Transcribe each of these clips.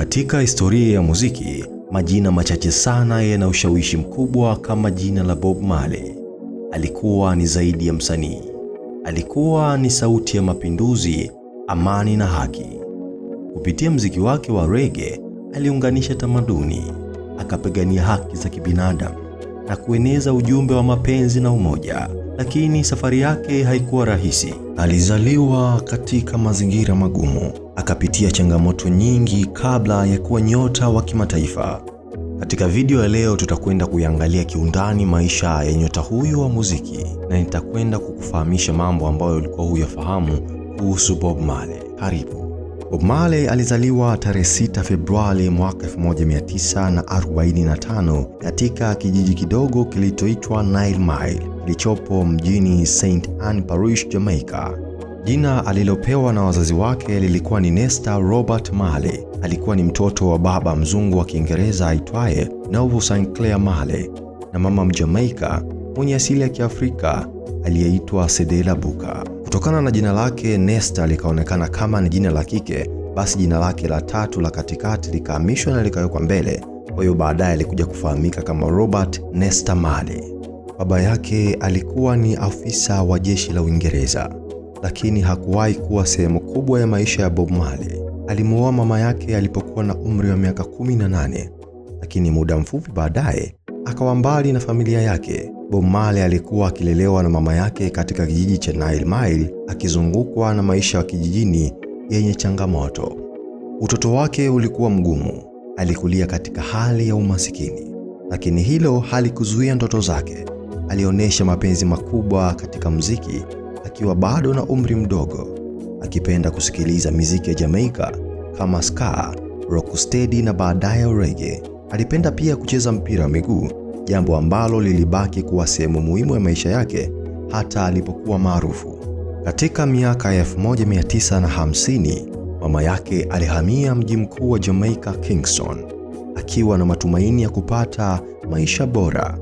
Katika historia ya muziki, majina machache sana yana ushawishi mkubwa kama jina la Bob Marley. Alikuwa ni zaidi ya msanii. Alikuwa ni sauti ya mapinduzi, amani na haki. Kupitia muziki wake wa reggae, aliunganisha tamaduni, akapigania haki za kibinadamu na kueneza ujumbe wa mapenzi na umoja. Lakini safari yake haikuwa rahisi. Alizaliwa katika mazingira magumu, akapitia changamoto nyingi kabla ya kuwa nyota wa kimataifa. Katika video ya leo tutakwenda kuiangalia kiundani maisha ya nyota huyu wa muziki, na nitakwenda kukufahamisha mambo ambayo ulikuwa huyafahamu kuhusu Bob Marley. Karibu. Bob Marley alizaliwa tarehe 6 Februari mwaka 1945 katika kijiji kidogo kilichoitwa Nile Mile, kilichopo mjini St. Anne Parish, Jamaica. Jina alilopewa na wazazi wake lilikuwa ni Nesta Robert Marley. Alikuwa ni mtoto wa baba mzungu wa Kiingereza aitwaye Noble St. Clair Marley na mama Mjamaika mwenye asili ya Kiafrika aliyeitwa Cedella Booker. Kutokana na jina lake Nesta likaonekana kama ni jina la kike, basi jina lake la tatu la katikati likahamishwa na likawekwa mbele. Kwa hiyo baadaye alikuja kufahamika kama Robert Nesta Marley. Baba yake alikuwa ni afisa wa jeshi la Uingereza, lakini hakuwahi kuwa sehemu kubwa ya maisha ya Bob Marley. Alimuoa mama yake alipokuwa na umri wa miaka 18, lakini muda mfupi baadaye akawa mbali na familia yake. Bob Marley alikuwa akilelewa na mama yake katika kijiji cha Nile Mile, akizungukwa na maisha ya kijijini yenye changamoto. Utoto wake ulikuwa mgumu. Alikulia katika hali ya umasikini, lakini hilo halikuzuia ndoto zake. Alionyesha mapenzi makubwa katika muziki akiwa bado na umri mdogo, akipenda kusikiliza muziki ya Jamaica kama ska, rocksteady na baadaye reggae. Alipenda pia kucheza mpira wa miguu, jambo ambalo lilibaki kuwa sehemu muhimu ya maisha yake hata alipokuwa maarufu. Katika miaka ya 1950, mama yake alihamia mji mkuu wa Jamaica, Kingston, akiwa na matumaini ya kupata maisha bora.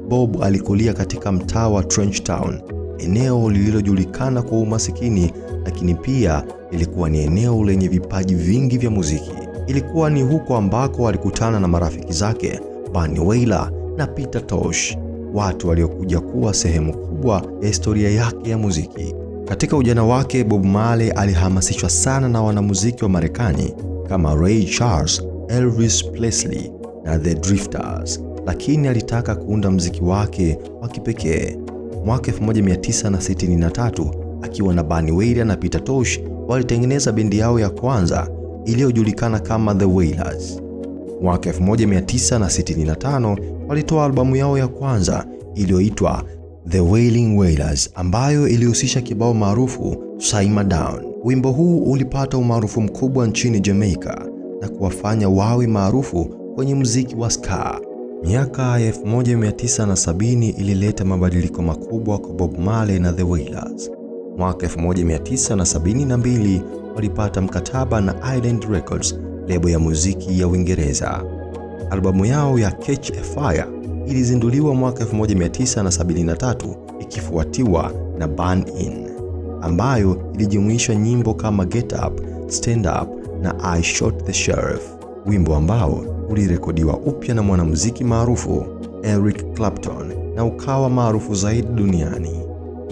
Bob alikulia katika mtaa wa Trench Town, eneo lililojulikana kwa umasikini, lakini pia ilikuwa ni eneo lenye vipaji vingi vya muziki. Ilikuwa ni huko ambako alikutana na marafiki zake Bunny Wailer na Peter Tosh, watu waliokuja kuwa sehemu kubwa ya historia yake ya muziki. Katika ujana wake, Bob Marley alihamasishwa sana na wanamuziki wa Marekani kama Ray Charles, Elvis Presley na The Drifters, lakini alitaka kuunda muziki wake wa kipekee. Mwaka 1963, akiwa na Bunny Wailer na Peter Tosh, walitengeneza bendi yao ya kwanza iliyojulikana kama The Wailers. Mwaka 1965 walitoa albamu yao ya kwanza iliyoitwa The Wailing Wailers, ambayo ilihusisha kibao maarufu Simmer Down. Wimbo huu ulipata umaarufu mkubwa nchini Jamaica na kuwafanya wawe maarufu kwenye muziki wa ska. Miaka ya 1970 ilileta mabadiliko makubwa kwa Bob Marley na The Wailers. Mwaka 1972 walipata mkataba na Island Records, lebo ya muziki ya Uingereza. Albamu yao ya Catch a Fire ilizinduliwa mwaka 1973, ikifuatiwa na Burn In, ambayo ilijumuisha nyimbo kama Get Up, Stand Up na I Shot the Sheriff, wimbo ambao ulirekodiwa upya na mwanamuziki maarufu Eric Clapton na ukawa maarufu zaidi duniani.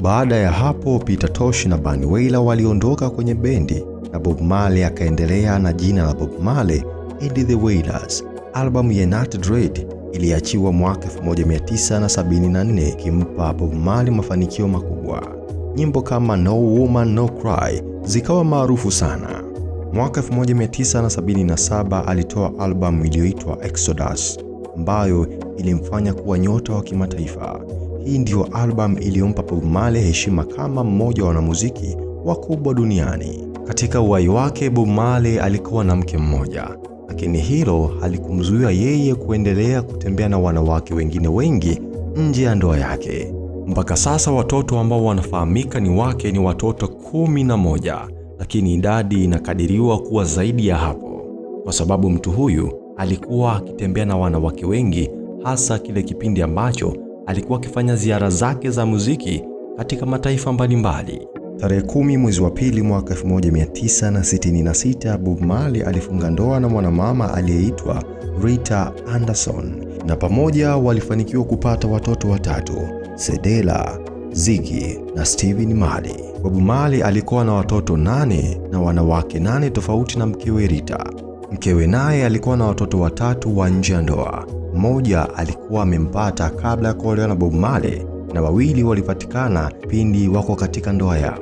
Baada ya hapo, Peter Tosh na Bunny Wailer waliondoka kwenye bendi na Bob Marley akaendelea na jina la Bob Marley and The Wailers. Albamu ya Nat Dread iliachiwa mwaka 1974, ikimpa Bob Marley mafanikio makubwa. Nyimbo kama No Woman No Cry zikawa maarufu sana. Mwaka 1977 alitoa albamu iliyoitwa Exodus, ambayo ilimfanya kuwa nyota wa kimataifa. Hii ndio albamu iliyompa Bob Marley heshima kama mmoja wa wanamuziki wakubwa duniani. Katika uhai wake, Bob Marley alikuwa na mke mmoja, lakini hilo halikumzuia yeye kuendelea kutembea na wanawake wengine wengi nje ya ndoa yake. Mpaka sasa watoto ambao wanafahamika ni wake ni watoto 11, lakini idadi inakadiriwa kuwa zaidi ya hapo, kwa sababu mtu huyu alikuwa akitembea na wanawake wengi, hasa kile kipindi ambacho alikuwa akifanya ziara zake za muziki katika mataifa mbalimbali. Tarehe 10 mwezi wa pili mwaka 1966, Bob Marley alifunga ndoa na mwanamama aliyeitwa Rita Anderson, na pamoja walifanikiwa kupata watoto watatu: Cedella, Ziggy na Stephen Marley. Bob Marley alikuwa na watoto 8 na wanawake 8 tofauti na mkewe Rita. Mkewe naye alikuwa na watoto watatu wa nje ya ndoa. Mmoja alikuwa amempata kabla ya kuolewa na Bob Marley na wawili walipatikana pindi wako katika ndoa yao.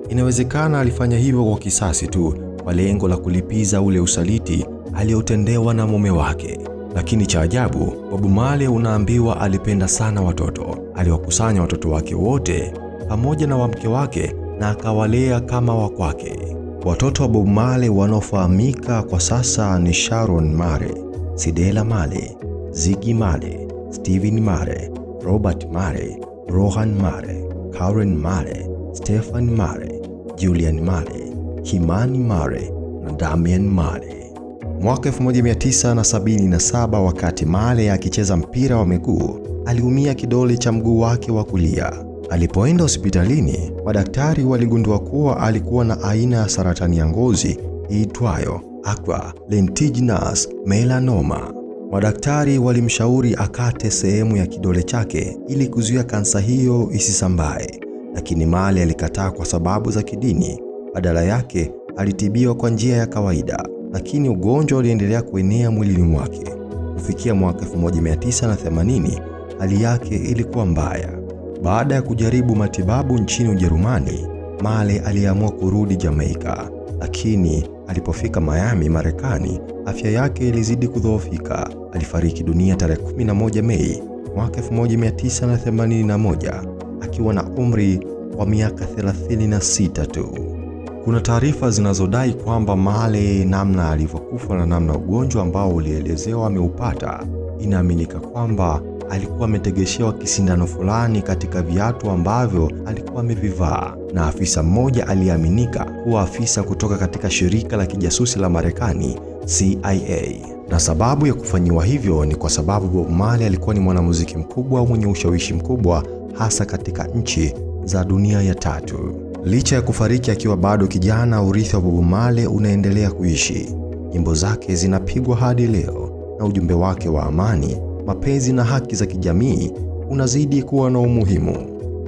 Inawezekana alifanya hivyo kwa kisasi tu, kwa lengo la kulipiza ule usaliti aliotendewa na mume wake. Lakini cha ajabu, Bob Marley unaambiwa alipenda sana watoto. Aliwakusanya watoto wake wote pamoja na wa mke wake na akawalea kama wa kwake. Watoto wa Bob Marley wanaofahamika kwa sasa ni Sharon Marley, Cedella Marley, Ziggy Marley, Stephen Marley, Robert Marley, Rohan Marley, Karen Marley, Stephen Marley, Julian Marley, Kimani Marley na Damian Marley. Mwaka 1977, wakati Marley akicheza mpira wa miguu, aliumia kidole cha mguu wake wa kulia. Alipoenda hospitalini, madaktari waligundua kuwa alikuwa na aina ya saratani ya ngozi iitwayo acquired lentiginous melanoma. Madaktari walimshauri akate sehemu ya kidole chake ili kuzuia kansa hiyo isisambae, lakini Marley alikataa kwa sababu za kidini. Badala yake alitibiwa kwa njia ya kawaida, lakini ugonjwa uliendelea kuenea mwilini mwake. Kufikia mwaka 1980, hali yake ilikuwa mbaya. Baada ya kujaribu matibabu nchini Ujerumani, Marley aliamua kurudi Jamaica, lakini alipofika Miami, Marekani, afya yake ilizidi kudhoofika. Alifariki dunia tarehe 11 Mei mwaka 1981 akiwa na umri wa miaka 36 tu. Kuna taarifa zinazodai kwamba Marley, namna alivyokufa na namna ugonjwa ambao ulielezewa ameupata, inaaminika kwamba alikuwa ametegeshewa kisindano fulani katika viatu ambavyo alikuwa amevivaa na afisa mmoja aliyeaminika kuwa afisa kutoka katika shirika la kijasusi la Marekani CIA. Na sababu ya kufanyiwa hivyo ni kwa sababu Bob Marley alikuwa ni mwanamuziki mkubwa mwenye ushawishi mkubwa hasa katika nchi za dunia ya tatu. Licha ya kufariki akiwa bado kijana, urithi wa Bob Marley unaendelea kuishi. Nyimbo zake zinapigwa hadi leo na ujumbe wake wa amani, mapenzi na haki za kijamii unazidi kuwa na umuhimu.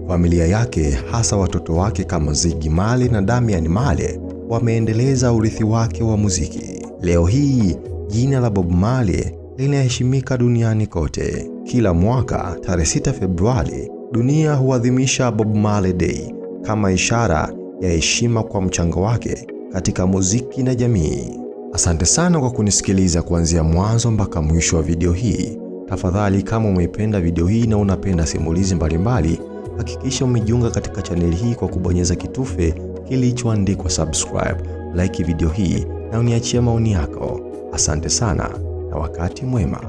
Familia yake, hasa watoto wake kama Ziggy Marley na Damian Marley, wameendeleza urithi wake wa muziki. Leo hii jina la Bob Marley linaheshimika duniani kote. Kila mwaka tarehe 6 Februari dunia huadhimisha Bob Marley Day kama ishara ya heshima kwa mchango wake katika muziki na jamii. Asante sana kwa kunisikiliza kuanzia mwanzo mpaka mwisho wa video hii. Tafadhali, kama umeipenda video hii na unapenda simulizi mbalimbali, hakikisha umejiunga katika chaneli hii kwa kubonyeza kitufe kilichoandikwa subscribe, like video hii na uniachie maoni yako. Asante sana na wakati mwema.